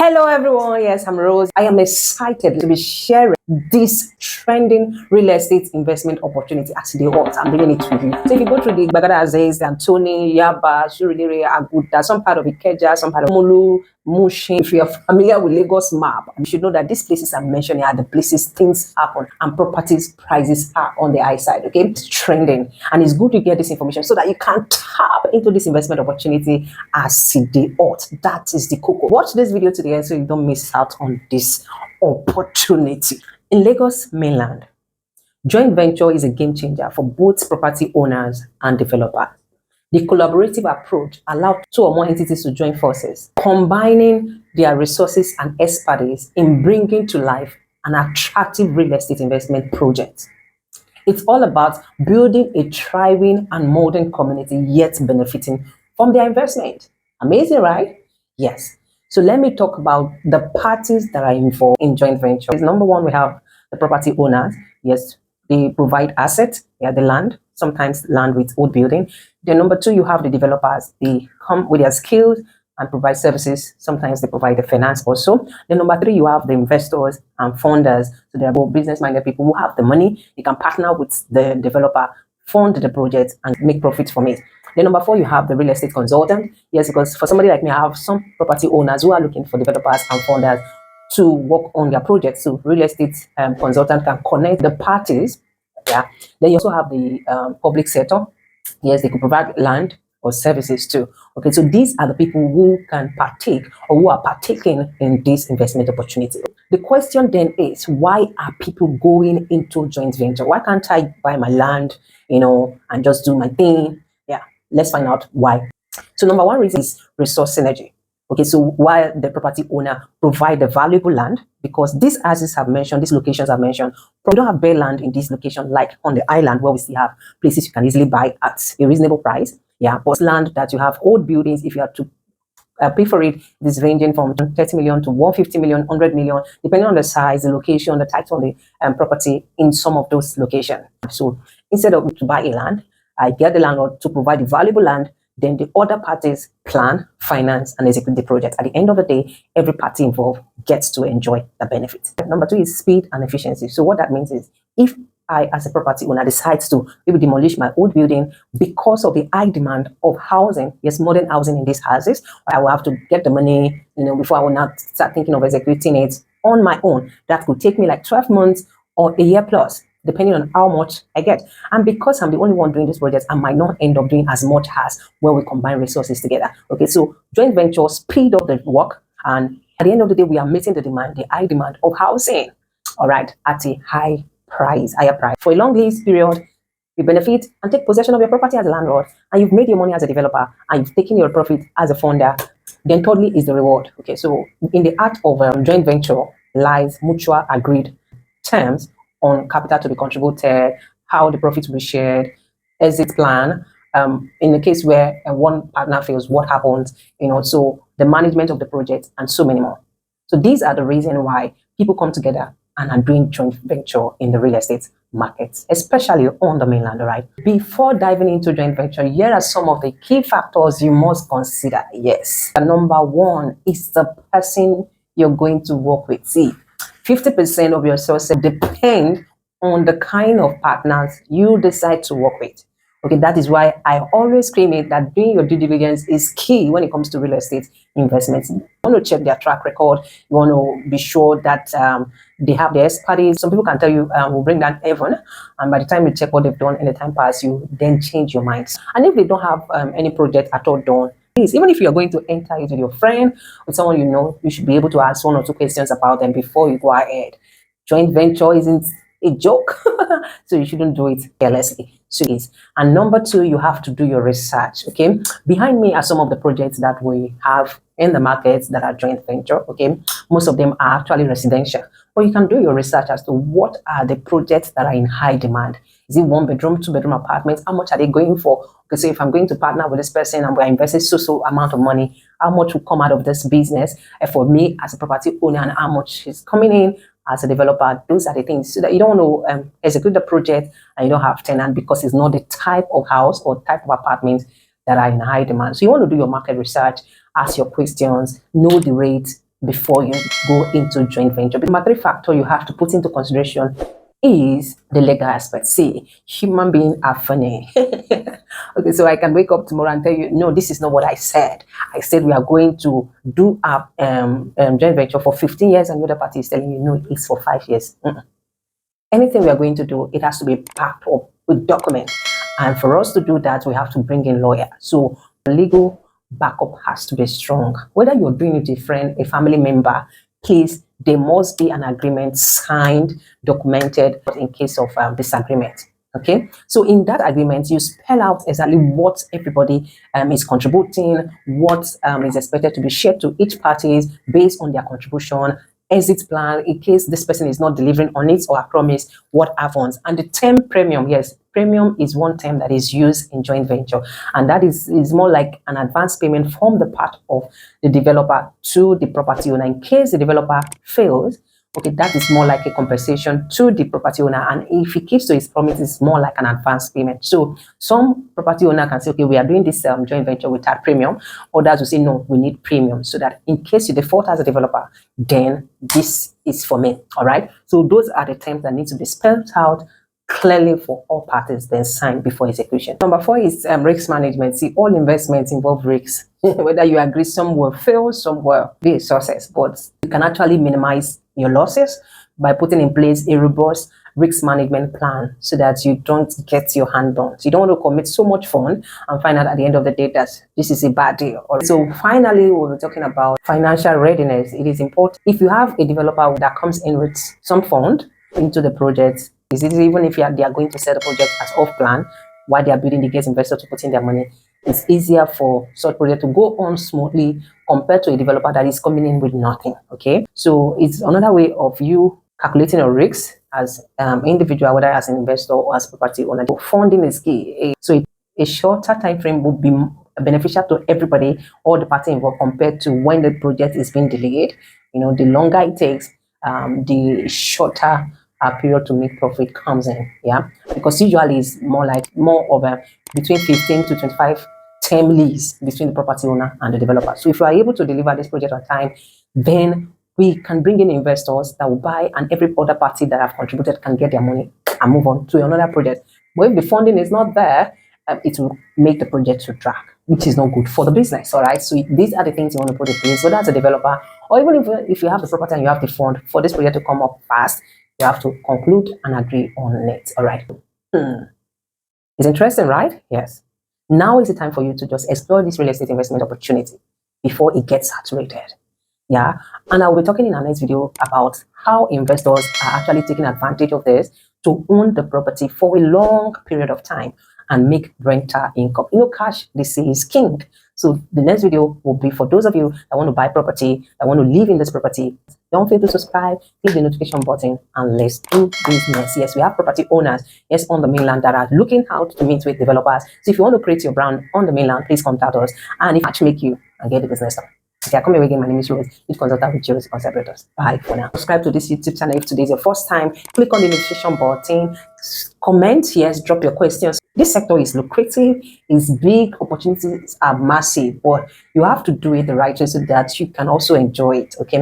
Hello everyone, yes, I'm Rose. I am excited to be sharing this trending real estate investment opportunity as the hot. I'm bringing it to you. So if you go through the Bagada Aziz, Antoni, Yaba, Shuriri, Aguda, some part of Ikeja, some part of Mulu, Mushin. If you are familiar with Lagos map, you should know that these places I'm mentioning are the places things happen and properties prices are on the high side. Okay, it's trending, and it's good to get this information so that you can tap into this investment opportunity as the hot. That is the cocoa. Watch this video to the end so you don't miss out on this opportunity. In Lagos Mainland, joint venture is a game changer for both property owners and developers. The collaborative approach allows two or more entities to join forces, combining their resources and expertise in bringing to life an attractive real estate investment project. It's all about building a thriving and modern community, yet benefiting from their investment. Amazing, right? Yes. So let me talk about the parties that are involved in joint venture. Number one, we have the property owners. Yes, they provide assets, yeah, the land, sometimes land with old building. Then number two, you have the developers. They come with their skills and provide services. Sometimes they provide the finance also. Then number three, you have the investors and funders. So they are both business-minded people who have the money. They can partner with the developer, fund the project, and make profits from it. Then number four, you have the real estate consultant. Yes, because for somebody like me, I have some property owners who are looking for developers and funders to work on their projects. So real estate consultant can connect the parties. Yeah. Then you also have the public sector. Yes, they could provide land or services too. Okay, so these are the people who can partake or who are partaking in this investment opportunity. The question then is, why are people going into joint venture? Why can't I buy my land, and just do my thing? Yeah, let's find out why. So number one reason is resource synergy. Okay, so while the property owner provide the valuable land, because these houses have mentioned, these locations have mentioned, we don't have bare land in this location like on the island where we still have places you can easily buy at a reasonable price. Yeah, but land that you have old buildings, if you have to pay for it, it is ranging from 30 million to 150 million, 100 million, depending on the size, the location, the type of the property in some of those locations. So instead of to buy a land, I get the landlord to provide the valuable land. Then the other parties plan, finance, and execute the project. At the end of the day, every party involved gets to enjoy the benefit. Number two is speed and efficiency. So what that means is, if I, as a property owner, decides to maybe demolish my old building because of the high demand of housing, yes, modern housing in these houses, I will have to get the money, before I will not start thinking of executing it on my own. That could take me like 12 months or a year plus, depending on how much I get. And because I'm the only one doing this project, I might not end up doing as much as when we combine resources together. Okay, so joint venture speed up the work, and at the end of the day, we are meeting the demand, the high demand of housing, all right, at a higher price. For a long lease period, you benefit and take possession of your property as a landlord, and you've made your money as a developer, and you've taken your profit as a funder. Then thirdly is the reward. Okay, so in the art of joint venture lies mutual agreed terms on capital to be contributed, how the profits will be shared, exit plan. In the case where one partner fails, what happens, so the management of the project and so many more. So these are the reasons why people come together and are doing joint venture in the real estate markets, especially on the mainland, right? Before diving into joint venture, here are some of the key factors you must consider. Yes. Number one is the person you're going to work with. See, 50% of your sources depend on the kind of partners you decide to work with. Okay, that is why I always scream it that doing your due diligence is key when it comes to real estate investments. You want to check their track record. You want to be sure that they have the expertise. Some people can tell you, we'll bring down heaven, and by the time you check what they've done in the time past, you then change your minds. And if they don't have any project at all done, please, even if you're going to enter it with your friend, with someone you should be able to ask one or two questions about them before you go ahead. Joint venture isn't a joke, so you shouldn't do it carelessly. So it is. And number two, you have to do your research. Okay, behind me are some of the projects that we have in the markets that are joint venture. Okay, most of them are actually residential, but you can do your research as to what are the projects that are in high demand. Is it 1 bedroom, 2 bedroom apartments? How much are they going for? Okay, so if I'm going to partner with this person and we're investing so amount of money, how much will come out of this business for me as a property owner, and how much is coming in as a developer? Those are the things, so that you don't want to execute the project and you don't have tenant because it's not the type of house or type of apartment that are in high demand. So you want to do your market research, ask your questions, know the rate, before you go into joint venture. The number 3 factor you have to put into consideration is the legal aspect. See, human beings are funny. Okay, so I can wake up tomorrow and tell you, no, this is not what I said. I said we are going to do a joint venture for 15 years, and the other party is telling you, no, it's for 5 years. Anything we are going to do, it has to be backed up with documents. And for us to do that, we have to bring in lawyer. So legal backup has to be strong. Whether you're doing it with a friend, a family member, please, there must be an agreement signed, documented in case of disagreement. Okay, so in that agreement, you spell out exactly what everybody is contributing, what is expected to be shared to each party based on their contribution, exit plan in case this person is not delivering on it or a promise, what happens. And the term premium, yes, premium is one term that is used in joint venture, and that is more like an advance payment from the part of the developer to the property owner in case the developer fails. Okay, that is more like a compensation to the property owner, and if he keeps to his promise, it's more like an advance payment. So some property owner can say, okay, we are doing this joint venture without premium. Others will say, no, we need premium, so that in case you default as a developer, then this is for me. All right, so those are the terms that need to be spelled out clearly for all parties, then signed before execution. Number 4 is risk management. See, all investments involve risks. Whether you agree, some will fail, some will be a success, but you can actually minimize your losses by putting in place a robust risk management plan so that you don't get your hand burnt. So you don't want to commit so much fund and find out at the end of the day that this is a bad deal. So finally, we'll be talking about financial readiness. It is important. If you have a developer that comes in with some fund into the project, is it even if they are going to set the project as off plan while they are building, the get investor to put in their money, it's easier for such project to go on smoothly compared to a developer that is coming in with nothing. Okay, so it's another way of you calculating your risks as individual, whether as an investor or as property owner. Funding is key. So a shorter time frame would be beneficial to everybody, all the parties involved, compared to when the project is being delayed. You know, the longer it takes, the shorter period to make profit comes in. Yeah, because usually it's more of a between 15 to 25 term lease between the property owner and the developer. So if you are able to deliver this project on time, then we can bring in investors that will buy, and every other party that have contributed can get their money and move on to another project. But if the funding is not there, it will make the project to drag, which is not good for the business. All right, so these are the things you want to put in place, whether as a developer or even if you have the property and you have the fund for this project to come up fast, you have to conclude and agree on it. All right. It's interesting, right? Yes. Now is the time for you to just explore this real estate investment opportunity before it gets saturated. Yeah, and I'll be talking in our next video about how investors are actually taking advantage of this to own the property for a long period of time and make rental income. You know, cash, they say, is king. So the next video will be for those of you that want to buy property, that want to live in this property. Don't forget to subscribe, click the notification button, and let's do business. Yes, we have property owners, yes, on the mainland that are looking out to meet with developers. So if you want to create your brand on the mainland, please contact us, and if actually make you and get the business done. Okay, I come here again. My name is Rose. Lead consultant with G-Rozy Conceptors. Bye for now. Subscribe to this YouTube channel if today is your first time. Click on the notification button. Comment, yes, drop your questions. This sector is lucrative, it's big, opportunities are massive, but you have to do it the right way so that you can also enjoy it. Okay.